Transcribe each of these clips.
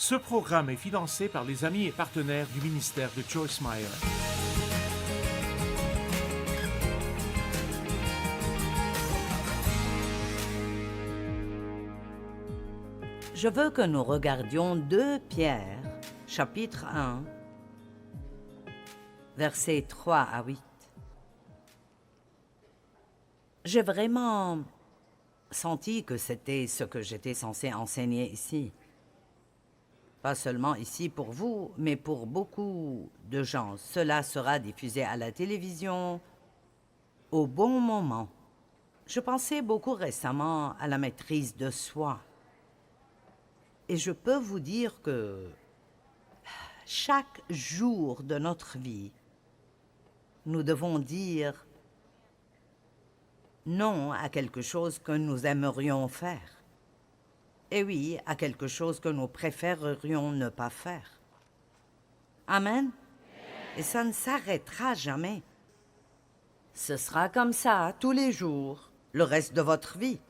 Ce programme est financé par les amis et partenaires du ministère de Joyce Meyer. Je veux que nous regardions 2 Pierre, chapitre 1, versets 3 à 8. J'ai vraiment senti que c'était ce que j'étais censé enseigner ici. Pas seulement ici pour vous, mais pour beaucoup de gens. Cela sera diffusé à la télévision au bon moment. Je pensais beaucoup récemment à la maîtrise de soi. Et je peux vous dire que chaque jour de notre vie, nous devons dire non à quelque chose que nous aimerions faire. Et oui, à quelque chose que nous préférerions ne pas faire. Amen. Et ça ne s'arrêtera jamais. Ce sera comme ça tous les jours, le reste de votre vie.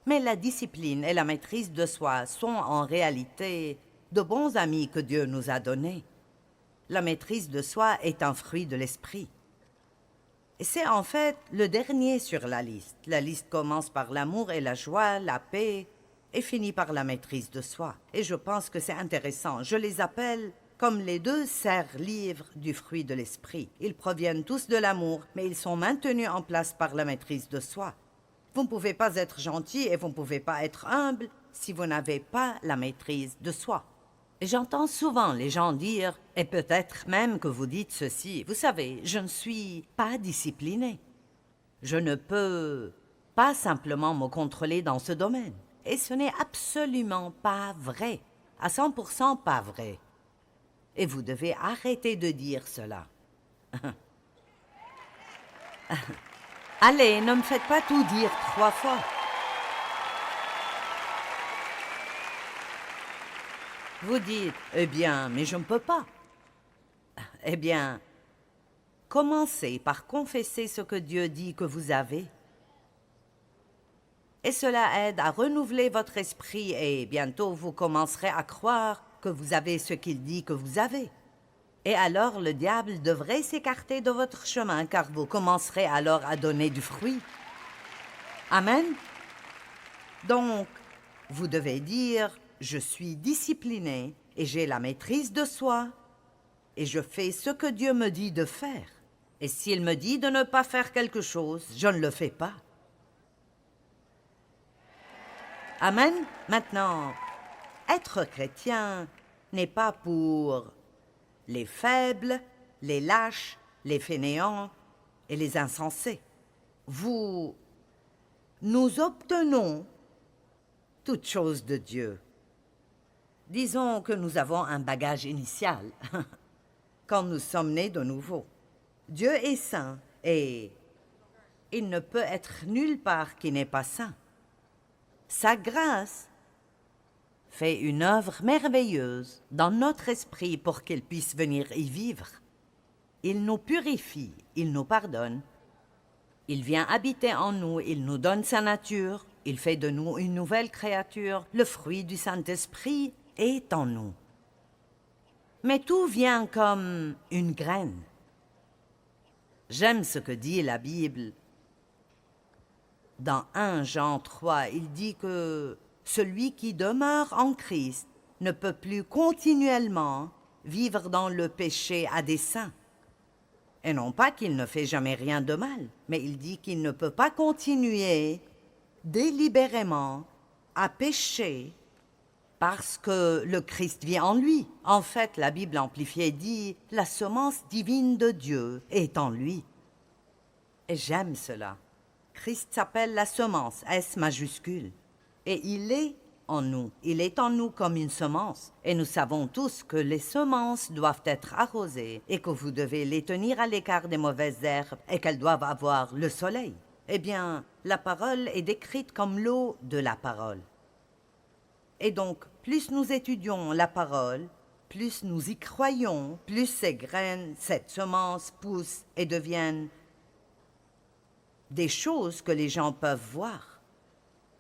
Mais la discipline et la maîtrise de soi sont en réalité de bons amis que Dieu nous a donnés. La maîtrise de soi est un fruit de l'esprit. Et c'est en fait le dernier sur la liste. La liste commence par l'amour et la joie, la paix, et finit par la maîtrise de soi. Et je pense que c'est intéressant. Je les appelle comme les 2 serres-livres du fruit de l'esprit. Ils proviennent tous de l'amour, mais ils sont maintenus en place par la maîtrise de soi. Vous ne pouvez pas être gentil et vous ne pouvez pas être humble si vous n'avez pas la maîtrise de soi. Et j'entends souvent les gens dire, et peut-être même que vous dites ceci, vous savez, je ne suis pas discipliné. Je ne peux pas simplement me contrôler dans ce domaine. Et ce n'est absolument pas vrai, à 100% pas vrai. Et vous devez arrêter de dire cela. Allez, ne me faites pas tout dire 3 fois. Vous dites, eh bien, mais je ne peux pas. Eh bien, commencez par confesser ce que Dieu dit que vous avez. Et cela aide à renouveler votre esprit et bientôt vous commencerez à croire que vous avez ce qu'il dit que vous avez. Et alors le diable devrait s'écarter de votre chemin car vous commencerez alors à donner du fruit. Amen. Donc, vous devez dire, je suis discipliné et j'ai la maîtrise de soi et je fais ce que Dieu me dit de faire. Et s'il me dit de ne pas faire quelque chose, je ne le fais pas. Amen. Maintenant, être chrétien n'est pas pour les faibles, les lâches, les fainéants et les insensés. Nous obtenons toutes choses de Dieu. Disons que nous avons un bagage initial quand nous sommes nés de nouveau. Dieu est saint et il ne peut être nulle part qui n'est pas saint. Sa grâce fait une œuvre merveilleuse dans notre esprit pour qu'il puisse venir y vivre. Il nous purifie, il nous pardonne. Il vient habiter en nous, il nous donne sa nature, il fait de nous une nouvelle créature. Le fruit du Saint-Esprit est en nous. Mais tout vient comme une graine. J'aime ce que dit la Bible. Dans 1 Jean 3, il dit que celui qui demeure en Christ ne peut plus continuellement vivre dans le péché à dessein. Et non pas qu'il ne fait jamais rien de mal, mais il dit qu'il ne peut pas continuer délibérément à pécher parce que le Christ vit en lui. En fait, la Bible amplifiée dit « La semence divine de Dieu est en lui ». Et j'aime cela. Christ s'appelle la semence, S majuscule. Et il est en nous. Il est en nous comme une semence. Et nous savons tous que les semences doivent être arrosées et que vous devez les tenir à l'écart des mauvaises herbes et qu'elles doivent avoir le soleil. Eh bien, la parole est décrite comme l'eau de la parole. Et donc, plus nous étudions la parole, plus nous y croyons, plus ces graines, cette semence poussent et deviennent des choses que les gens peuvent voir.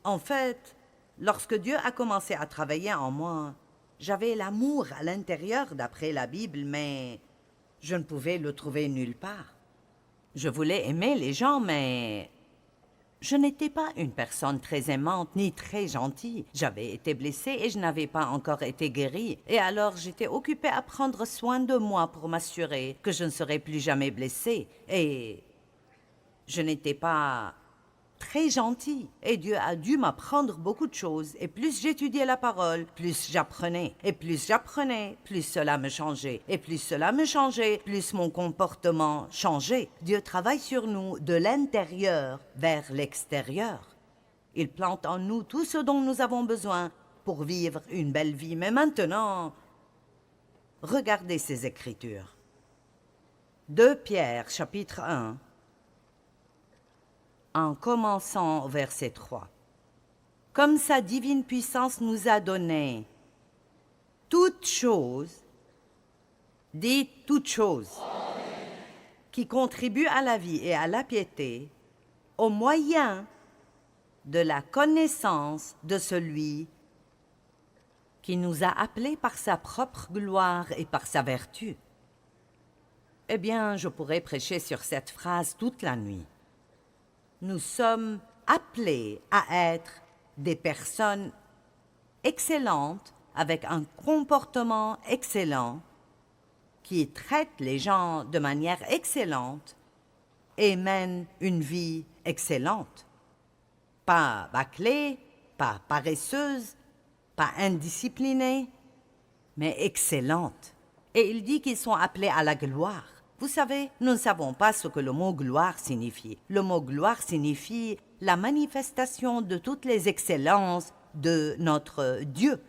En fait, lorsque Dieu a commencé à travailler en moi, J'avais l'amour à l'intérieur d'après la Bible, mais je ne pouvais le trouver nulle part. Je voulais aimer les gens, mais je n'étais pas une personne très aimante ni très gentille. J'avais été blessée et je n'avais pas encore été guérie. Et alors j'étais occupée à prendre soin de moi pour m'assurer que je ne serais plus jamais blessée. Et je n'étais pas très gentille. Et Dieu a dû m'apprendre beaucoup de choses. Et plus j'étudiais la parole, plus j'apprenais. Et plus j'apprenais, plus cela me changeait. Et plus cela me changeait, plus mon comportement changeait. Dieu travaille sur nous de l'intérieur vers l'extérieur. Il plante en nous tout ce dont nous avons besoin pour vivre une belle vie. Mais maintenant, regardez ces Écritures. 2 Pierre, chapitre 1. En commençant au verset 3. Comme sa divine puissance nous a donné toutes choses, dites toutes choses, qui contribuent à la vie et à la piété, au moyen de la connaissance de celui qui nous a appelés par sa propre gloire et par sa vertu. Eh bien, je pourrais prêcher sur cette phrase toute la nuit. Nous sommes appelés à être des personnes excellentes, avec un comportement excellent, qui traitent les gens de manière excellente et mènent une vie excellente. Pas bâclée, pas paresseuse, pas indisciplinée, mais excellente. Et il dit qu'ils sont appelés à la gloire. Vous savez, nous ne savons pas ce que le mot gloire signifie. Le mot gloire signifie la manifestation de toutes les excellences de notre Dieu.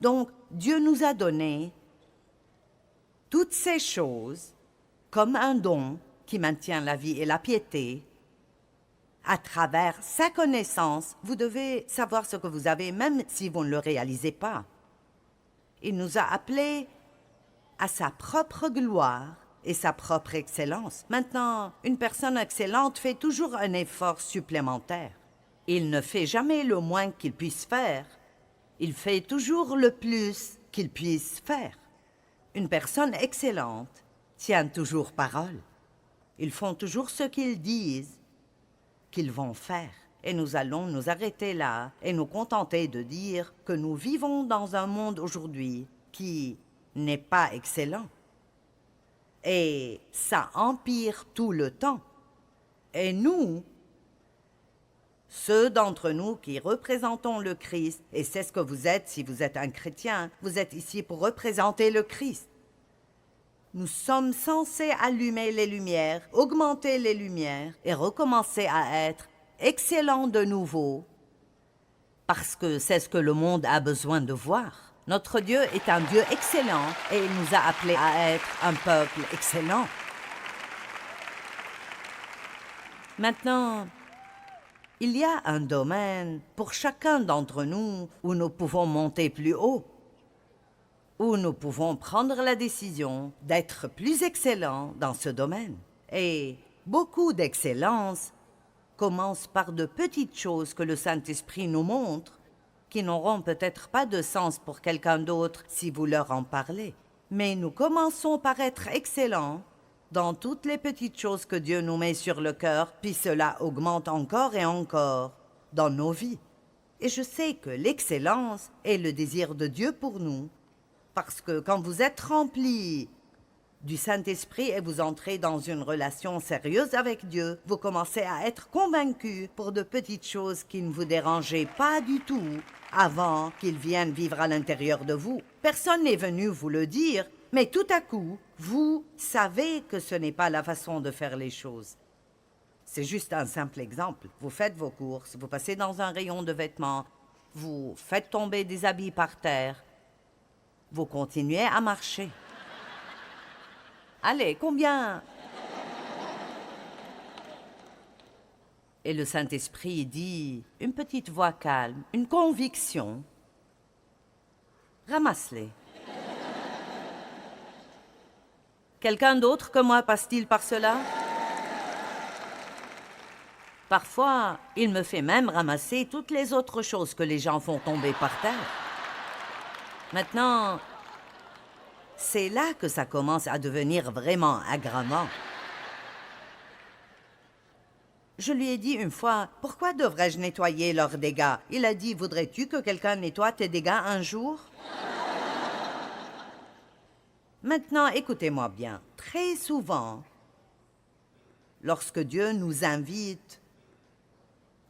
Donc, Dieu nous a donné toutes ces choses comme un don qui maintient la vie et la piété. À travers sa connaissance, vous devez savoir ce que vous avez, même si vous ne le réalisez pas. Il nous a appelés à sa propre gloire et sa propre excellence. Maintenant, une personne excellente fait toujours un effort supplémentaire. Il ne fait jamais le moins qu'il puisse faire. Il fait toujours le plus qu'il puisse faire. Une personne excellente tient toujours parole. Ils font toujours ce qu'ils disent qu'ils vont faire. Et nous allons nous arrêter là et nous contenter de dire que nous vivons dans un monde aujourd'hui qui n'est pas excellent. Et ça empire tout le temps. Et nous, ceux d'entre nous qui représentons le Christ, et c'est ce que vous êtes si vous êtes un chrétien, vous êtes ici pour représenter le Christ. Nous sommes censés allumer les lumières, augmenter les lumières et recommencer à être excellents de nouveau, parce que c'est ce que le monde a besoin de voir. Notre Dieu est un Dieu excellent et il nous a appelés à être un peuple excellent. Maintenant, il y a un domaine pour chacun d'entre nous où nous pouvons monter plus haut, où nous pouvons prendre la décision d'être plus excellents dans ce domaine. Et beaucoup d'excellence commence par de petites choses que le Saint-Esprit nous montre, qui n'auront peut-être pas de sens pour quelqu'un d'autre si vous leur en parlez. Mais nous commençons par être excellents dans toutes les petites choses que Dieu nous met sur le cœur, puis cela augmente encore et encore dans nos vies. Et je sais que l'excellence est le désir de Dieu pour nous, parce que quand vous êtes remplis du Saint-Esprit et vous entrez dans une relation sérieuse avec Dieu, vous commencez à être convaincus pour de petites choses qui ne vous dérangeaient pas du tout avant qu'ils viennent vivre à l'intérieur de vous. Personne n'est venu vous le dire, mais tout à coup, vous savez que ce n'est pas la façon de faire les choses. C'est juste un simple exemple. Vous faites vos courses, vous passez dans un rayon de vêtements, vous faites tomber des habits par terre, vous continuez à marcher. Allez, combien? Et le Saint-Esprit dit, une petite voix calme, une conviction. Ramasse-les. Quelqu'un d'autre que moi passe-t-il par cela? Parfois, il me fait même ramasser toutes les autres choses que les gens font tomber par terre. Maintenant, c'est là que ça commence à devenir vraiment aggravant. Je lui ai dit une fois, « Pourquoi devrais-je nettoyer leurs dégâts? » Il a dit, « Voudrais-tu que quelqu'un nettoie tes dégâts un jour? » Maintenant, écoutez-moi bien. Très souvent, lorsque Dieu nous invite,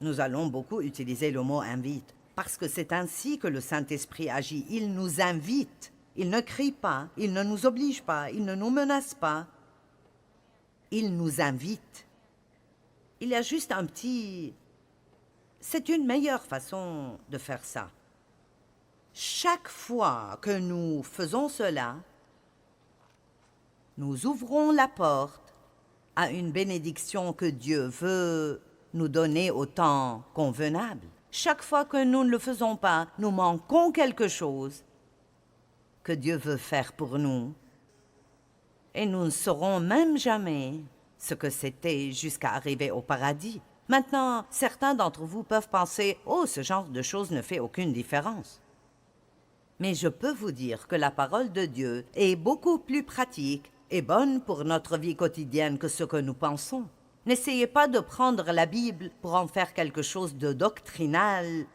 nous allons beaucoup utiliser le mot « invite », parce que c'est ainsi que le Saint-Esprit agit. Il nous invite. Il ne crie pas, il ne nous oblige pas, il ne nous menace pas. Il nous invite. Il y a juste un petit... C'est une meilleure façon de faire ça. Chaque fois que nous faisons cela, nous ouvrons la porte à une bénédiction que Dieu veut nous donner au temps convenable. Chaque fois que nous ne le faisons pas, nous manquons quelque chose que Dieu veut faire pour nous. Et nous ne saurons même jamais ce que c'était jusqu'à arriver au paradis. Maintenant, certains d'entre vous peuvent penser « Oh, ce genre de choses ne fait aucune différence. » Mais je peux vous dire que la parole de Dieu est beaucoup plus pratique et bonne pour notre vie quotidienne que ce que nous pensons. N'essayez pas de prendre la Bible pour en faire quelque chose de doctrinal,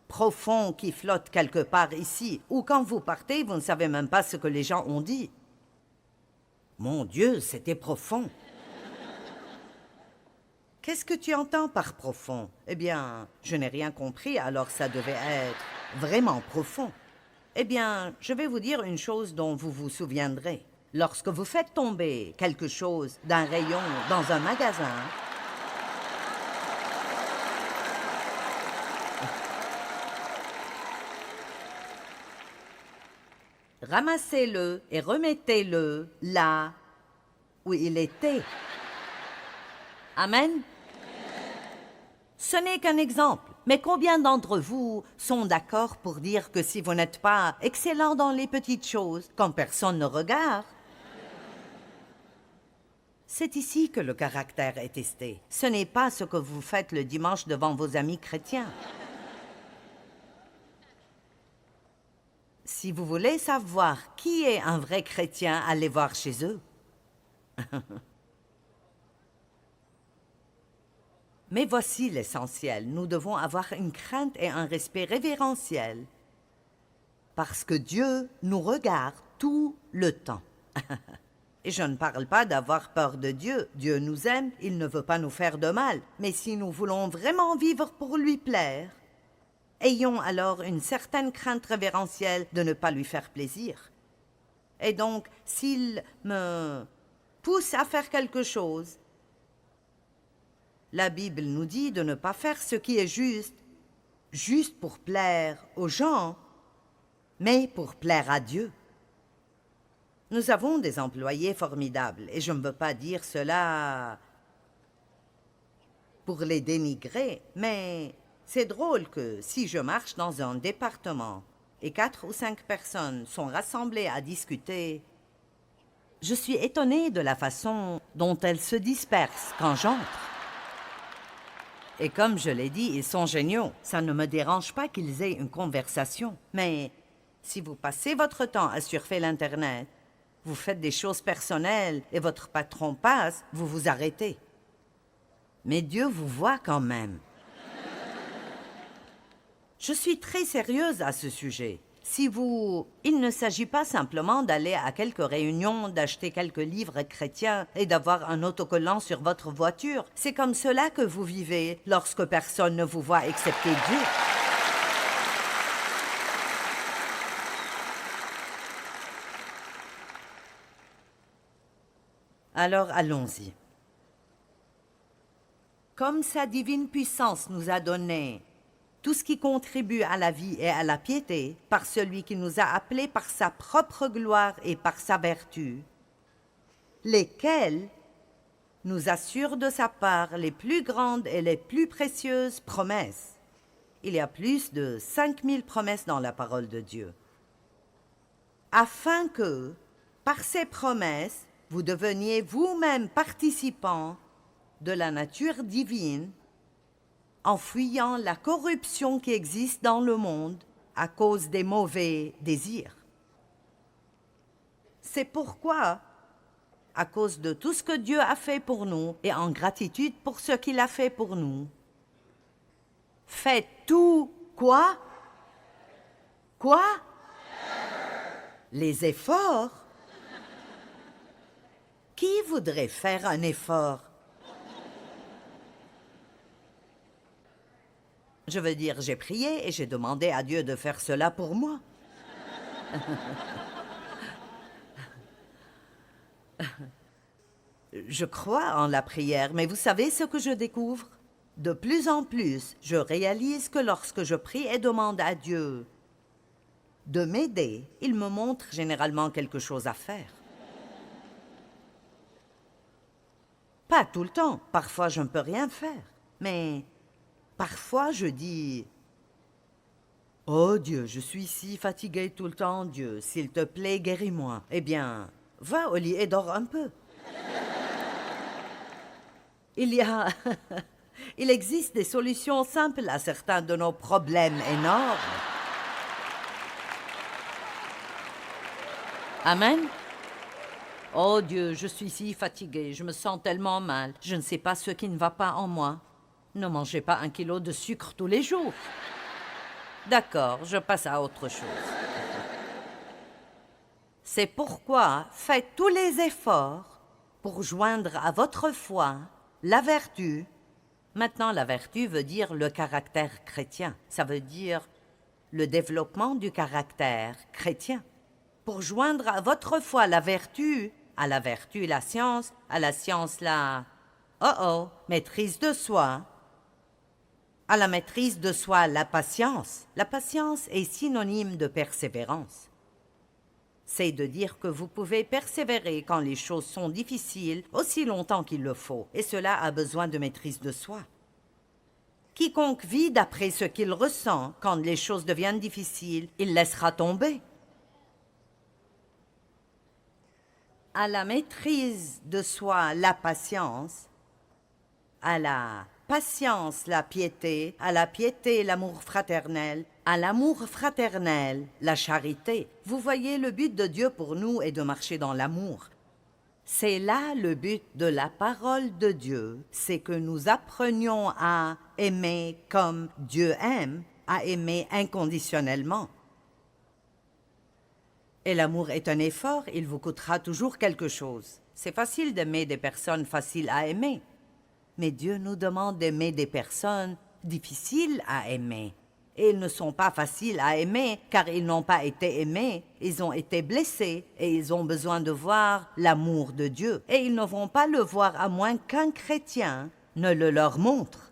profond, qui flotte quelque part ici, ou quand vous partez, vous ne savez même pas ce que les gens ont dit. Mon Dieu, c'était profond. Qu'est-ce que tu entends par profond? Eh bien, je n'ai rien compris, alors ça devait être vraiment profond. Eh bien, je vais vous dire une chose dont vous vous souviendrez. Lorsque vous faites tomber quelque chose d'un rayon dans un magasin, ramassez-le et remettez-le là où il était. Amen? Ce n'est qu'un exemple, mais combien d'entre vous sont d'accord pour dire que si vous n'êtes pas excellent dans les petites choses, quand personne ne regarde, c'est ici que le caractère est testé. Ce n'est pas ce que vous faites le dimanche devant vos amis chrétiens. Si vous voulez savoir qui est un vrai chrétien, allez voir chez eux. Mais voici l'essentiel. Nous devons avoir une crainte et un respect révérentiel parce que Dieu nous regarde tout le temps. Et je ne parle pas d'avoir peur de Dieu. Dieu nous aime, il ne veut pas nous faire de mal. Mais si nous voulons vraiment vivre pour lui plaire, ayons alors une certaine crainte révérentielle de ne pas lui faire plaisir. Et donc, s'il me pousse à faire quelque chose, la Bible nous dit de ne pas faire ce qui est juste pour plaire aux gens, mais pour plaire à Dieu. Nous avons des employés formidables, et je ne veux pas dire cela pour les dénigrer, mais c'est drôle que si je marche dans un département et 4 ou 5 personnes sont rassemblées à discuter, je suis étonnée de la façon dont elles se dispersent quand j'entre. Et comme je l'ai dit, ils sont géniaux. Ça ne me dérange pas qu'ils aient une conversation. Mais si vous passez votre temps à surfer l'Internet, vous faites des choses personnelles et votre patron passe, vous vous arrêtez. Mais Dieu vous voit quand même. Je suis très sérieuse à ce sujet. Il ne s'agit pas simplement d'aller à quelques réunions, d'acheter quelques livres chrétiens et d'avoir un autocollant sur votre voiture. C'est comme cela que vous vivez lorsque personne ne vous voit excepté Dieu. Alors allons-y. Comme sa divine puissance nous a donné tout ce qui contribue à la vie et à la piété, par celui qui nous a appelés par sa propre gloire et par sa vertu, lesquels nous assurent de sa part les plus grandes et les plus précieuses promesses. Il y a plus de 5000 promesses dans la parole de Dieu. Afin que, par ces promesses, vous deveniez vous-même participants de la nature divine, en fuyant la corruption qui existe dans le monde à cause des mauvais désirs. C'est pourquoi, à cause de tout ce que Dieu a fait pour nous et en gratitude pour ce qu'il a fait pour nous, faites tout quoi? Quoi? Les efforts? Qui voudrait faire un effort? Je veux dire, j'ai prié et j'ai demandé à Dieu de faire cela pour moi. Je crois en la prière, mais vous savez ce que je découvre? De plus en plus, je réalise que lorsque je prie et demande à Dieu de m'aider, il me montre généralement quelque chose à faire. Pas tout le temps, parfois je ne peux rien faire, mais parfois je dis « Oh Dieu, je suis si fatiguée tout le temps, Dieu, s'il te plaît, guéris-moi. » Eh bien, va au lit et dors un peu. Il existe des solutions simples à certains de nos problèmes énormes. Amen. Oh Dieu, je suis si fatiguée, je me sens tellement mal. Je ne sais pas ce qui ne va pas en moi. Ne mangez pas 1 kilo de sucre tous les jours. D'accord, je passe à autre chose. C'est pourquoi faites tous les efforts pour joindre à votre foi la vertu. Maintenant, la vertu veut dire le caractère chrétien. Ça veut dire le développement du caractère chrétien. Pour joindre à votre foi la vertu, à la vertu la science, à la science la maîtrise de soi, à la maîtrise de soi la patience. La patience est synonyme de persévérance. C'est de dire que vous pouvez persévérer quand les choses sont difficiles aussi longtemps qu'il le faut, et cela a besoin de maîtrise de soi. Quiconque vit d'après ce qu'il ressent quand les choses deviennent difficiles, il laissera tomber. À la maîtrise de soi la patience, à la patience la piété, à la piété l'amour fraternel, à l'amour fraternel la charité. Vous voyez, le but de Dieu pour nous est de marcher dans l'amour. C'est là le but de la parole de Dieu, c'est que nous apprenions à aimer comme Dieu aime, à aimer inconditionnellement. Et l'amour est un effort, il vous coûtera toujours quelque chose. C'est facile d'aimer des personnes faciles à aimer. Mais Dieu nous demande d'aimer des personnes difficiles à aimer. Et ils ne sont pas faciles à aimer car ils n'ont pas été aimés, ils ont été blessés et ils ont besoin de voir l'amour de Dieu. Et ils ne vont pas le voir à moins qu'un chrétien ne le leur montre.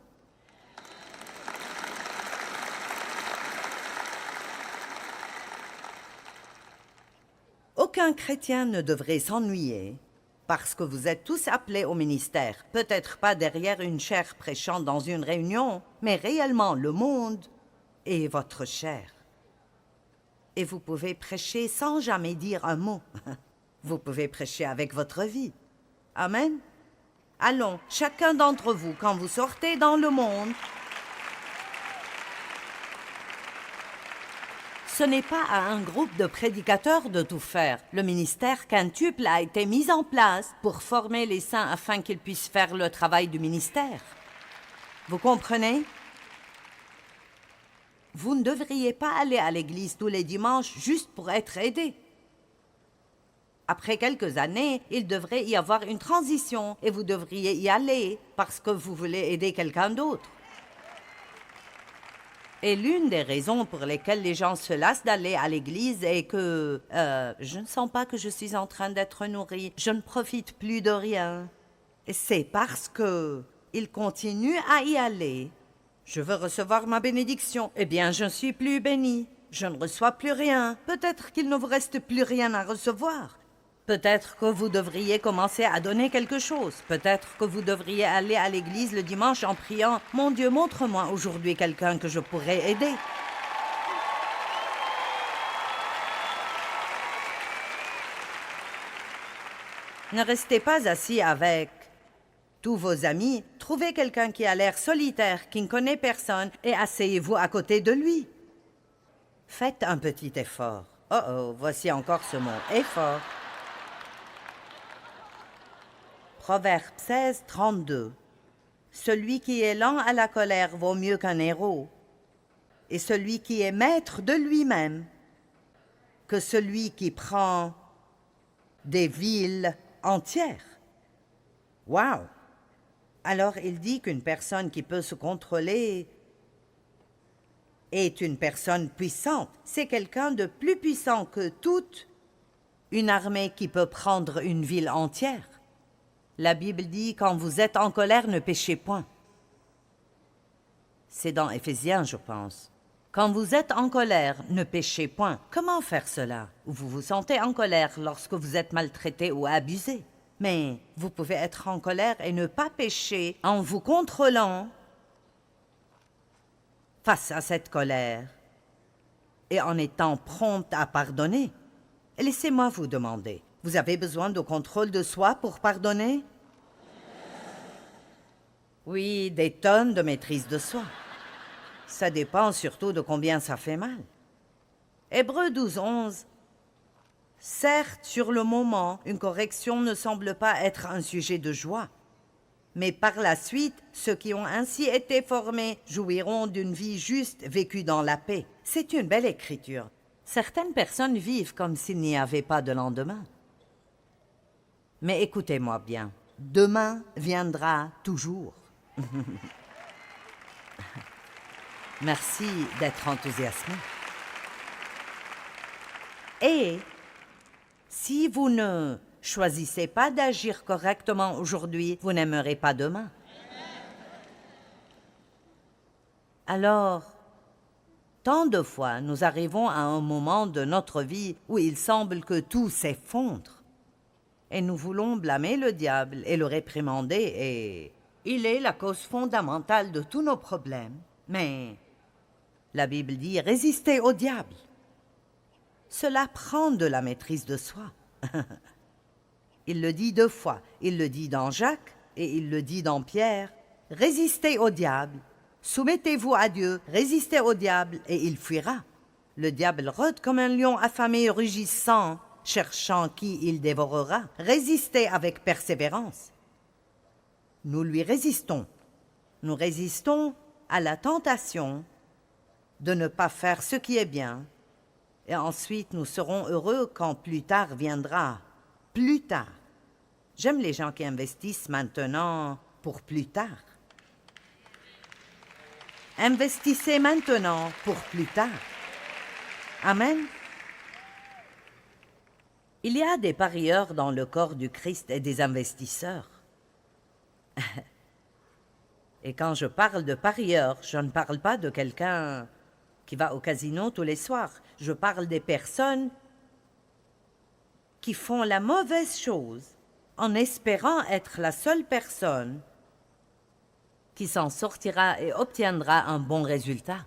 Aucun chrétien ne devrait s'ennuyer parce que vous êtes tous appelés au ministère, peut-être pas derrière une chaire prêchant dans une réunion, mais réellement le monde est votre chair. Et vous pouvez prêcher sans jamais dire un mot. Vous pouvez prêcher avec votre vie. Amen. Allons, chacun d'entre vous, quand vous sortez dans le monde, ce n'est pas à un groupe de prédicateurs de tout faire. Le ministère quintuple a été mis en place pour former les saints afin qu'ils puissent faire le travail du ministère. Vous comprenez? Vous ne devriez pas aller à l'église tous les dimanches juste pour être aidé. Après quelques années, il devrait y avoir une transition et vous devriez y aller parce que vous voulez aider quelqu'un d'autre. Et l'une des raisons pour lesquelles les gens se lassent d'aller à l'église est que je ne sens pas que je suis en train d'être nourri, je ne profite plus de rien. C'est parce que ils continuent à y aller. Je veux recevoir ma bénédiction. Eh bien, je ne suis plus béni. Je ne reçois plus rien. Peut-être qu'il ne vous reste plus rien à recevoir. Peut-être que vous devriez commencer à donner quelque chose. Peut-être que vous devriez aller à l'église le dimanche en priant « Mon Dieu, montre-moi aujourd'hui quelqu'un que je pourrais aider. » Ne restez pas assis avec tous vos amis. Trouvez quelqu'un qui a l'air solitaire, qui ne connaît personne, et asseyez-vous à côté de lui. Faites un petit effort. Oh, voici encore ce mot, effort. Proverbe 16, 32. Celui qui est lent à la colère vaut mieux qu'un héros, et celui qui est maître de lui-même que celui qui prend des villes entières. Wow! Alors il dit qu'une personne qui peut se contrôler est une personne puissante. C'est quelqu'un de plus puissant que toute une armée qui peut prendre une ville entière. La Bible dit, quand vous êtes en colère, ne péchez point. C'est dans Éphésiens, je pense. Quand vous êtes en colère, ne péchez point. Comment faire cela? Vous vous sentez en colère lorsque vous êtes maltraité ou abusé. Mais vous pouvez être en colère et ne pas pécher en vous contrôlant face à cette colère et en étant prompte à pardonner. Et laissez-moi vous demander, vous avez besoin de contrôle de soi pour pardonner? Oui, des tonnes de maîtrise de soi. Ça dépend surtout de combien ça fait mal. Hébreux 12, 11. Certes, sur le moment, une correction ne semble pas être un sujet de joie. Mais par la suite, ceux qui ont ainsi été formés jouiront d'une vie juste vécue dans la paix. C'est une belle écriture. Certaines personnes vivent comme s'il n'y avait pas de lendemain. Mais écoutez-moi bien, demain viendra toujours. Merci d'être enthousiasmé. Et si vous ne choisissez pas d'agir correctement aujourd'hui, vous n'aimerez pas demain. Alors, tant de fois, nous arrivons à un moment de notre vie où il semble que tout s'effondre. Et nous voulons blâmer le diable et le réprimander, et il est la cause fondamentale de tous nos problèmes. Mais la Bible dit « résistez au diable ». Cela prend de la maîtrise de soi. Il le dit 2 fois. Il le dit dans Jacques et il le dit dans Pierre. « Résistez au diable, soumettez-vous à Dieu, résistez au diable et il fuira. » Le diable rôde comme un lion affamé rugissant, cherchant qui il dévorera. Résistez avec persévérance. Nous lui résistons. Nous résistons à la tentation de ne pas faire ce qui est bien. Et ensuite, nous serons heureux quand plus tard viendra. Plus tard. J'aime les gens qui investissent maintenant pour plus tard. Investissez maintenant pour plus tard. Amen. Il y a des parieurs dans le corps du Christ et des investisseurs. Et quand je parle de parieur, je ne parle pas de quelqu'un qui va au casino tous les soirs. Je parle des personnes qui font la mauvaise chose en espérant être la seule personne qui s'en sortira et obtiendra un bon résultat.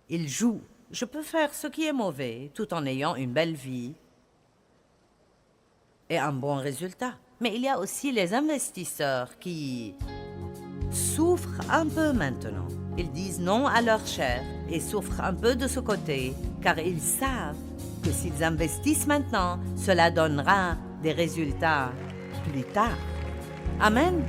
Ils jouent. Je peux faire ce qui est mauvais tout en ayant une belle vie et un bon résultat. Mais il y a aussi les investisseurs qui souffrent un peu maintenant. Ils disent non à leur chair et souffrent un peu de ce côté, car ils savent que s'ils investissent maintenant, cela donnera des résultats plus tard. Amen.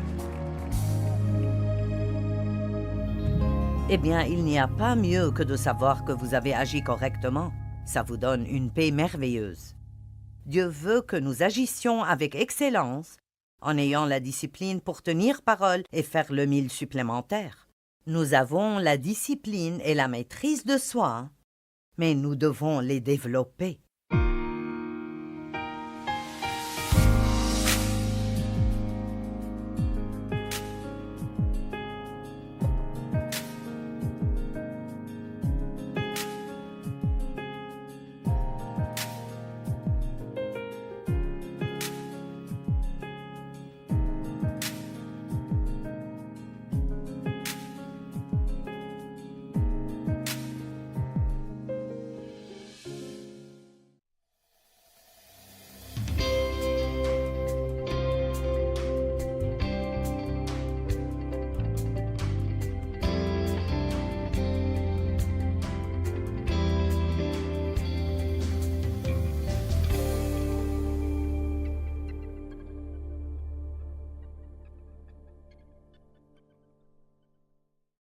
Eh bien, il n'y a pas mieux que de savoir que vous avez agi correctement. Ça vous donne une paix merveilleuse. Dieu veut que nous agissions avec excellence, en ayant la discipline pour tenir parole et faire le 1000 supplémentaire. Nous avons la discipline et la maîtrise de soi, mais nous devons les développer.